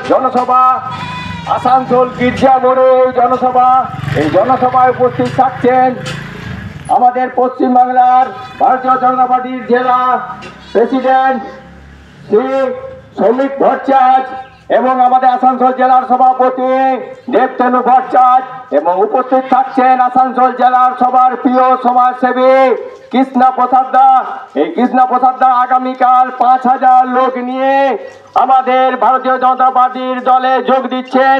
জনসভা আসানসোল গির্জা মোড়ে জনসভা। এই জনসভায় উপস্থিত থাকছেন আমাদের পশ্চিমবাংলার ভারতীয় জনতা পার্টির জেলা প্রেসিডেন্ট শ্রী শ্রমিক ভট্টাচার্য এবং আমাদের আসানসোল জেলার সভাপতি দেবতনু ভট্টাচার্য এবং উপস্থিত থাকছেন আসানসোল জেলার সবার প্রিয় সমাজসেবী কৃষ্ণা প্রসাদ দা। এই কৃষ্ণা প্রসাদ দা আগামীকাল 5,000 লোক নিয়ে আমাদের ভারতীয় জনতা পার্টির দলে যোগ দিচ্ছেন।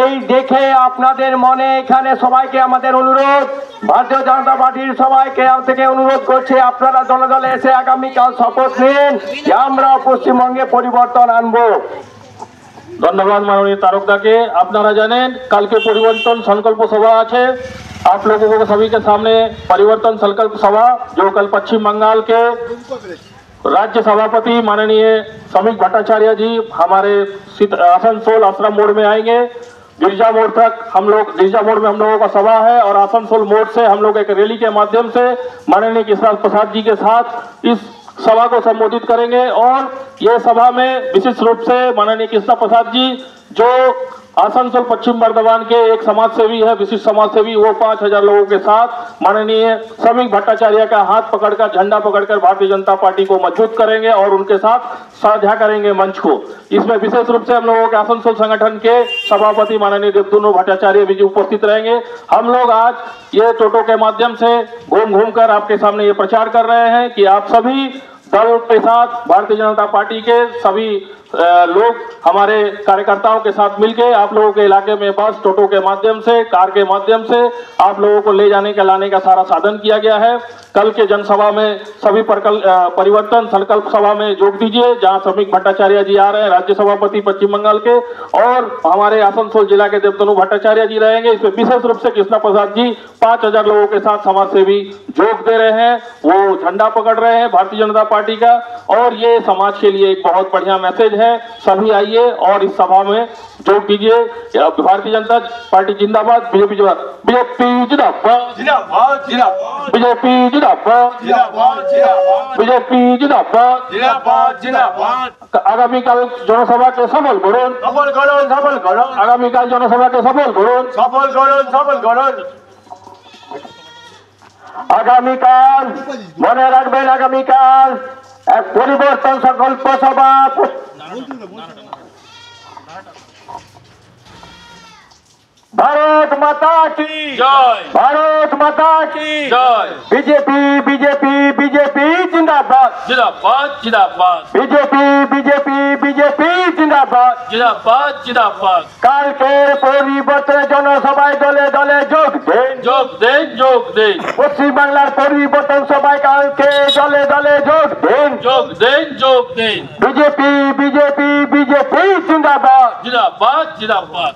এই দেখে আপনাদের মনে এখানে সবাইকে আমাদের অনুরোধ, ভারতীয় জনতা পার্টির সবাইকে থেকে অনুরোধ করছে আপনারা দলে দলে এসে আগামীকাল শপথ নিন যে আমরা পশ্চিমবঙ্গে পরিবর্তন আনবো। धन्यवाद माननीय तारकदा के। अपनारा जानें कल के परिवर्तन संकल्प सभा है। आप लोगों को सभी के सामने परिवर्तन संकल्प सभा जो कल पश्चिम बंगाल के राज्य सभापति माननीय श्रमिक भट्टाचार्य जी हमारे आसनसोल आश्रम मोड़ में आएंगे। गिरजा मोड़ तक गिरजा मोड़ में हम लोगों का सभा है और आसनसोल मोड़ से हम लोग एक रैली के माध्यम से माननीय कृष्णा प्रसाद जी के साथ इस सभा को संबोधित करेंगे। और ये सभा में विशेष रूप से माननीय कृष्णा प्रसाद जी जो आसनसोल पश्चिम बर्धमान के एक समाज सेवी है, विशिष्ट समाज सेवी, वो 5,000 लोगों के साथ माननीय श्रमिक भट्टाचार्य का हाथ पकड़कर झंडा पकड़कर भारतीय जनता पार्टी को मजबूत करेंगे और उनके साथ साझा करेंगे मंच को। इसमें विशेष रूप से हम लोगों के आसनसोल संगठन के सभापति माननीय देवतनु भट्टाचार्य भी उपस्थित रहेंगे। हम लोग आज ये टोटो के माध्यम से घूम कर आपके सामने ये प्रचार कर रहे हैं कि आप सभी दल के साथ भारतीय जनता पार्टी के सभी लोग हमारे कार्यकर्ताओं के साथ मिलकर आप लोगों के इलाके में बस टोटो के माध्यम से कार के माध्यम से आप लोगों को ले जाने का लाने का सारा साधन किया गया है। कल के जनसभा में सभी परिवर्तन संकल्प सभा में जोग दीजिए जहां श्रमिक भट्टाचार्य जी आ रहे हैं, राज्य सभापति पश्चिम बंगाल के, और हमारे आसनसोल जिला के देवतनु भट्टाचार्य जी रहेंगे। इसमें विशेष रूप से कृष्णा प्रसाद जी 5,000 लोगों के साथ समाज सेवी जोग दे रहे हैं, वो झंडा पकड़ रहे हैं भारतीय जनता पार्टी का। और ये समाज के लिए एक बहुत बढ़िया मैसेज है। सभी आइए और इस सभा में जोग दीजिए। भारतीय जनता पार्टी जिंदाबाद, बीजेपी जिंदाबाद, बीजेपी जिंदाबाद, बीजेपी जिंदाबाद, बीजेपी जिंदाबाद। আগামীকাল জনসভা কে সফল করুন, আগামীকাল জনসভা কে সফল করুন। আগামীকাল মনে রাখবেন, আগামীকাল এক পরিবর্তন সংকল্প সভা। भारत माता की जय, भारत माता की जय। बीजेपी बीजेपी बीजेपी जिंदाबाद, जिंदाबाद जिंदाबाद, बीजेपी बीजेपी बीजेपी जिंदाबाद, जिंदाबाद जिंदाबाद। কাল কে পরিবর্তনের জনসভায় দলে দলে যোগ দেন, যোগ দেন, যোগ দেন, পশ্চিম বাংলার পরিবর্তন সভায় কালকে দলে দলে যোগ দেন, যোগ দেন, যোগ দেন। बीजेपी बीजेपी बीजेपी जिंदाबाद, जिंदाबाद जिंदाबाद।